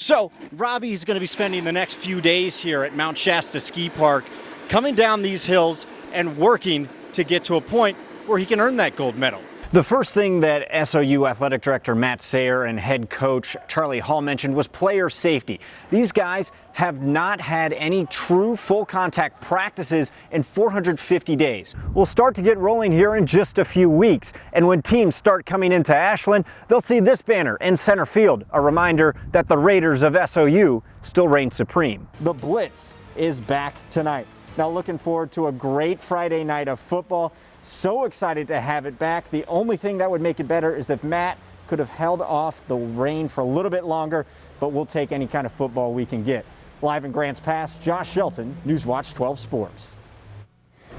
So, Robbie's going to be spending the next few days here at Mount Shasta Ski Park, coming down these hills and working to get to a point where he can earn that gold medal. The first thing that SOU Athletic Director Matt Sayer and head coach Charlie Hall mentioned was player safety. These guys have not had any true full contact practices in 450 days. We'll start to get rolling here in just a few weeks. And when teams start coming into Ashland, they'll see this banner in center field, a reminder that the Raiders of SOU still reign supreme. The Blitz is back tonight. Now looking forward to a great Friday night of football. So excited to have it back. The only thing that would make it better is if Matt could have held off the rain for a little bit longer, but we'll take any kind of football we can get. Live in Grants Pass, Josh Shelton, Newswatch 12 Sports.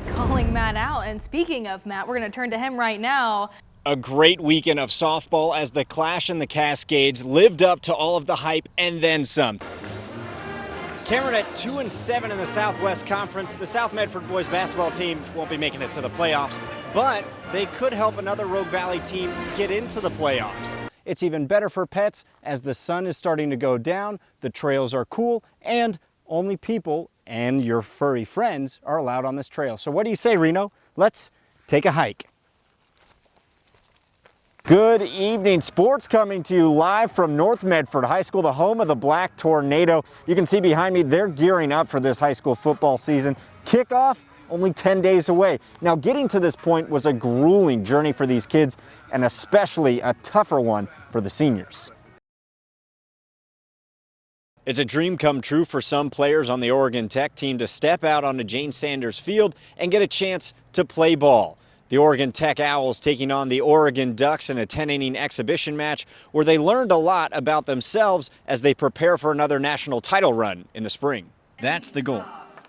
Calling Matt out, and speaking of Matt, we're going to turn to him right now. A great weekend of softball as the Clash in the Cascades lived up to all of the hype and then some. Cameron at 2-7 in the Southwest Conference. The South Medford boys basketball team won't be making it to the playoffs, but they could help another Rogue Valley team get into the playoffs. It's even better for pets as the sun is starting to go down, the trails are cool, and only people and your furry friends are allowed on this trail. So what do you say, Reno? Let's take a hike. Good evening. Sports coming to you live from North Medford High School, the home of the Black Tornado. You can see behind me, they're gearing up for this high school football season. Kickoff only 10 days away. Now, getting to this point was a grueling journey for these kids, and especially a tougher one for the seniors. It's a dream come true for some players on the Oregon Tech team to step out onto Jane Sanders Field and get a chance to play ball. The Oregon Tech Owls taking on the Oregon Ducks in a 10-inning exhibition match where they learned a lot about themselves as they prepare for another national title run in the spring. That's the goal.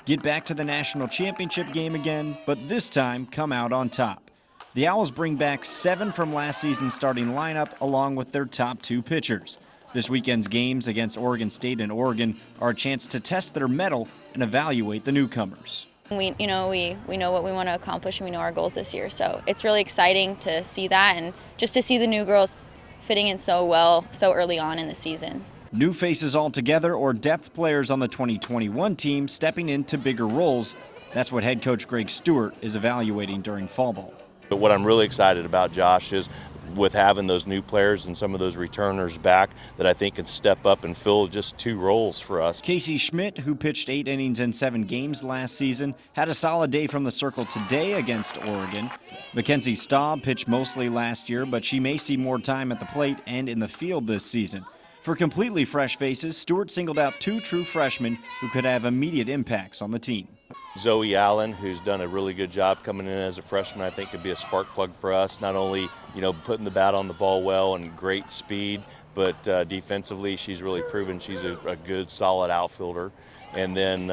Get back to the national championship game again, but this time come out on top. The Owls bring back 7 from last season's starting lineup along with their top 2 pitchers. This weekend's games against Oregon State and Oregon are a chance to test their mettle and evaluate the newcomers. We know what we want to accomplish, and we know our goals this year. So it's really exciting to see that, and just to see the new girls fitting in so well so early on in the season. New faces altogether or depth players on the 2021 team stepping into bigger roles. That's what head coach Greg Stewart is evaluating during fall ball. But what I'm really excited about, Josh, is with having those new players and some of those returners back that I think can step up and fill just 2 roles for us. Casey Schmidt, who pitched 8 innings in 7 games last season, had a solid day from the circle today against Oregon. Mackenzie Staub pitched mostly last year, but she may see more time at the plate and in the field this season. For completely fresh faces, Stewart singled out 2 true freshmen who could have immediate impacts on the team. Zoe Allen, who's done a really good job coming in as a freshman, I think could be a spark plug for us. Not only, putting the bat on the ball well and great speed, but defensively she's really proven she's a good, solid outfielder. And then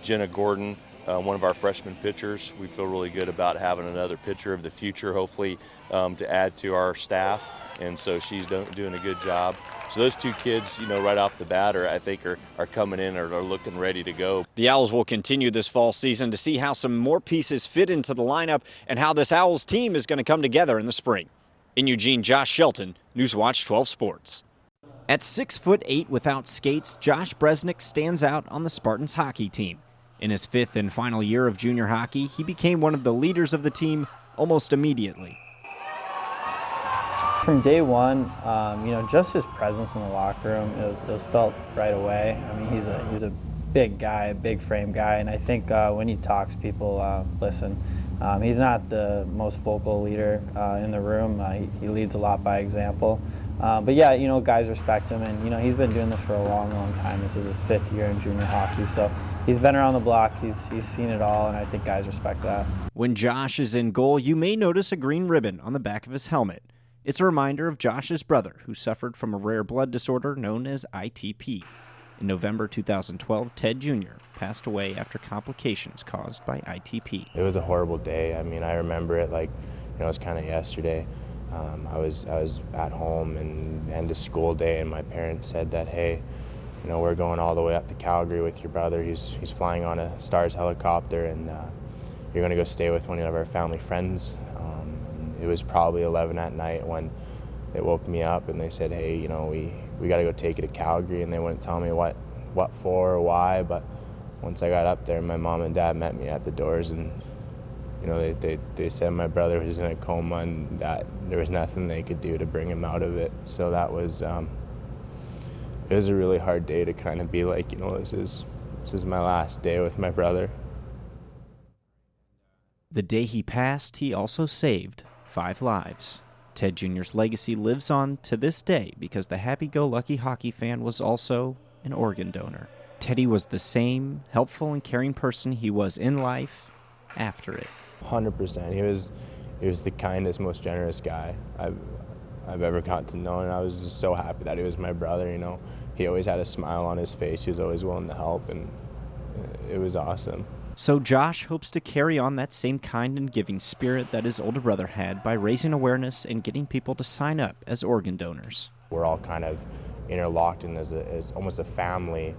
Jenna Gordon, one of our freshman pitchers. We feel really good about having another pitcher of the future, hopefully, to add to our staff. And so she's doing a good job. So those 2 kids, right off the bat, I think are coming in or are looking ready to go. The Owls will continue this fall season to see how some more pieces fit into the lineup and how this Owls team is going to come together in the spring. In Eugene, Josh Shelton, Newswatch 12 Sports. At 6'8" without skates, Josh Bresnick stands out on the Spartans hockey team. In his 5th and final year of junior hockey, he became one of the leaders of the team almost immediately. From day one, just his presence in the locker room, it was felt right away. I mean, he's a big guy, a big frame guy, and I think when he talks, people listen. He's not the most vocal leader in the room. He leads a lot by example. But yeah, guys respect him, and he's been doing this for a long, long time. This is his 5th year in junior hockey, so he's been around the block. He's seen it all, and I think guys respect that. When Josh is in goal, you may notice a green ribbon on the back of his helmet. It's a reminder of Josh's brother, who suffered from a rare blood disorder known as ITP. In November 2012, Ted Jr. passed away after complications caused by ITP. It was a horrible day. I mean, I remember it like, it was kind of yesterday. I was at home and end of school day, and my parents said that, hey, we're going all the way up to Calgary with your brother. He's flying on a Stars helicopter, and you're going to go stay with one of our family friends. It was probably 11 at night when they woke me up and they said, hey, you know, we got to go take it to Calgary, and they wouldn't tell me what for or why. But once I got up there, my mom and dad met me at the doors, and you know, they said my brother was in a coma and that there was nothing they could do to bring him out of it. So that was it was a really hard day to kind of be like, you know, this is my last day with my brother. The day he passed, he also saved 5 lives. Ted Jr.'s legacy lives on to this day because the happy-go-lucky hockey fan was also an organ donor. Teddy was the same helpful and caring person he was in life after it. 100%. He was the kindest, most generous guy I've ever got to know, and I was just so happy that he was my brother. You know, he always had a smile on his face. He was always willing to help, and it was awesome. So Josh hopes to carry on that same kind and giving spirit that his older brother had by raising awareness and getting people to sign up as organ donors. We're all kind of interlocked and as almost a family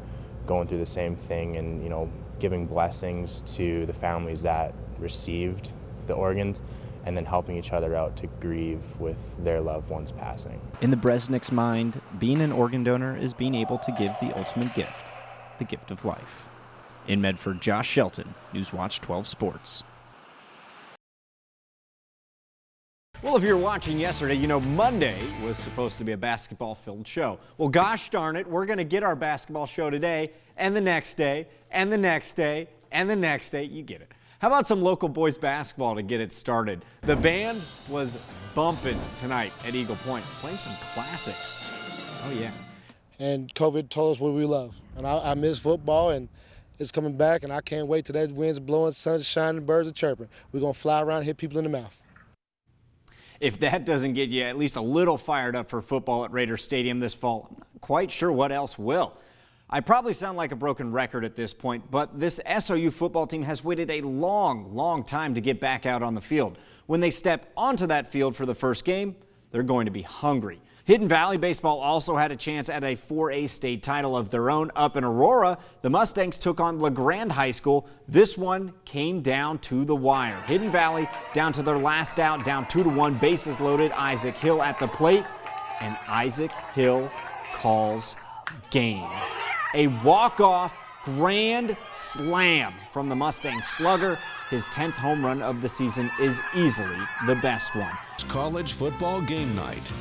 going through the same thing, and you know, giving blessings to the families that received the organs and then helping each other out to grieve with their loved ones passing. In the Bresnik's mind, being an organ donor is being able to give the ultimate gift, the gift of life. In Medford, Josh Shelton, Newswatch 12 Sports. Well, if you were watching yesterday, you know Monday was supposed to be a basketball-filled show. Well, gosh darn it, we're going to get our basketball show today, and the next day, and the next day, and the next day. You get it. How about some local boys basketball to get it started? The band was bumping tonight at Eagle Point, playing some classics. Oh, yeah. And COVID told us what we love. And I miss football, and it's coming back, and I can't wait till that wind's blowing, sun's shining, birds are chirping. We're going to fly around and hit people in the mouth. If that doesn't get you at least a little fired up for football at Raiders Stadium this fall, I'm not quite sure what else will. I probably sound like a broken record at this point, but this SOU football team has waited a long time to get back out on the field. When they step onto that field for the first game, they're going to be hungry. Hidden Valley Baseball also had a chance at a 4A state title of their own up in Aurora. The Mustangs took on LeGrand High School. This one came down to the wire. Hidden Valley down to their last out, down 2-1, bases loaded. Isaac Hill at the plate, and Isaac Hill calls game. A walk-off grand slam from the Mustang slugger. His 10th home run of the season is easily the best one. College football game night.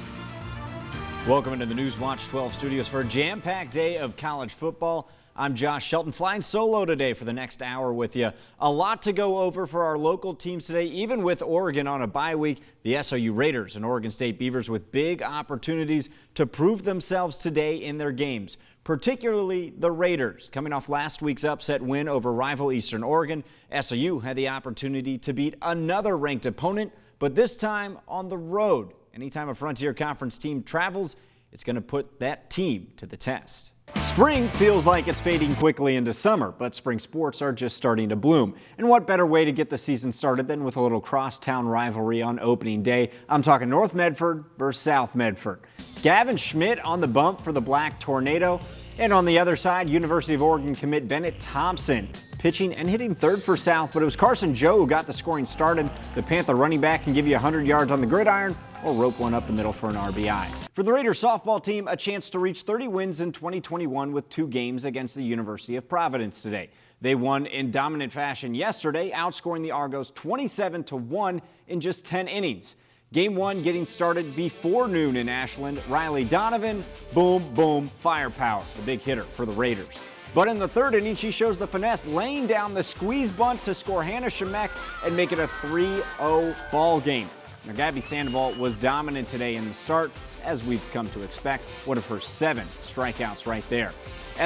Welcome into the Newswatch 12 studios for a jam-packed day of college football. I'm Josh Shelton, flying solo today for the next hour with you. A lot to go over for our local teams today, even with Oregon on a bye week. The SOU Raiders and Oregon State Beavers with big opportunities to prove themselves today in their games, particularly the Raiders. Coming off last week's upset win over rival Eastern Oregon, SOU had the opportunity to beat another ranked opponent, but this time on the road. Anytime a Frontier Conference team travels, it's going to put that team to the test. Spring feels like it's fading quickly into summer, but spring sports are just starting to bloom. And what better way to get the season started than with a little crosstown rivalry on opening day? I'm talking North Medford versus South Medford. Gavin Schmidt on the bump for the Black Tornado. And on the other side, University of Oregon commit Bennett Thompson pitching and hitting third for South, but it was Carson Joe who got the scoring started. The Panther running back can give you 100 yards on the gridiron or rope one up the middle for an RBI. For the Raiders softball team, a chance to reach 30 wins in 2021 with 2 games against the University of Providence today. They won in dominant fashion yesterday, outscoring the Argos 27-1 in just 10 innings. Game 1 getting started before noon in Ashland. Riley Donovan, boom, firepower, the big hitter for the Raiders. But in the third inning, she shows the finesse, laying down the squeeze bunt to score Hannah Shemek and make it a 3-0 ball game. Now, Gabby Sandoval was dominant today in the start, as we've come to expect. One of her 7 strikeouts right there.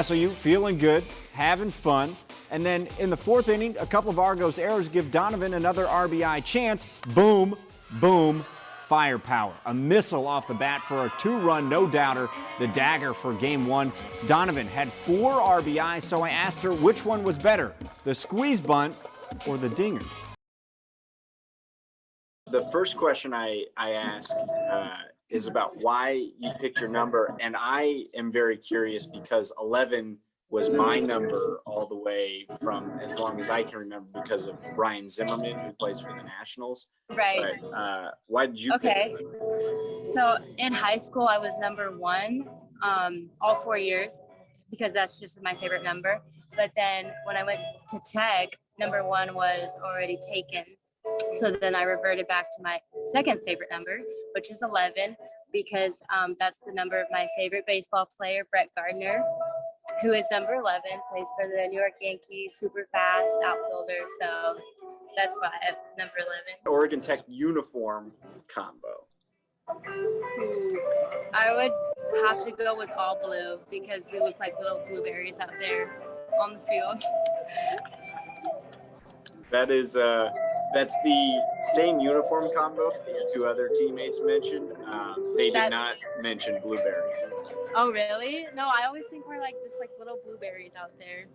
SOU feeling good, having fun. And then in the fourth inning, a couple of Argos errors give Donovan another RBI chance. Boom, firepower. A missile off the bat for a 2-run no-doubter, the dagger for game 1. Donovan had 4 RBIs, so I asked her which one was better, the squeeze bunt or the dinger. The first question I ask is about why you picked your number, and I am very curious because 11 was my number all the way from as long as I can remember because of Ryan Zimmerman, who plays for the Nationals. Right. But why did you pick it? So in high school, I was number 1 all 4 years because that's just my favorite number. But then when I went to Tech, number 1 was already taken. So then I reverted back to my second favorite number, which is 11, because that's the number of my favorite baseball player, Brett Gardner, who is number 11, plays for the New York Yankees, super fast outfielder. So that's why I have number 11. Oregon Tech uniform combo. I would have to go with all blue because we look like little blueberries out there on the field. That is, that's the same uniform combo that your 2 other teammates mentioned. They did not mention blueberries. Oh, really? No, I always think we're like just like little blueberries out there.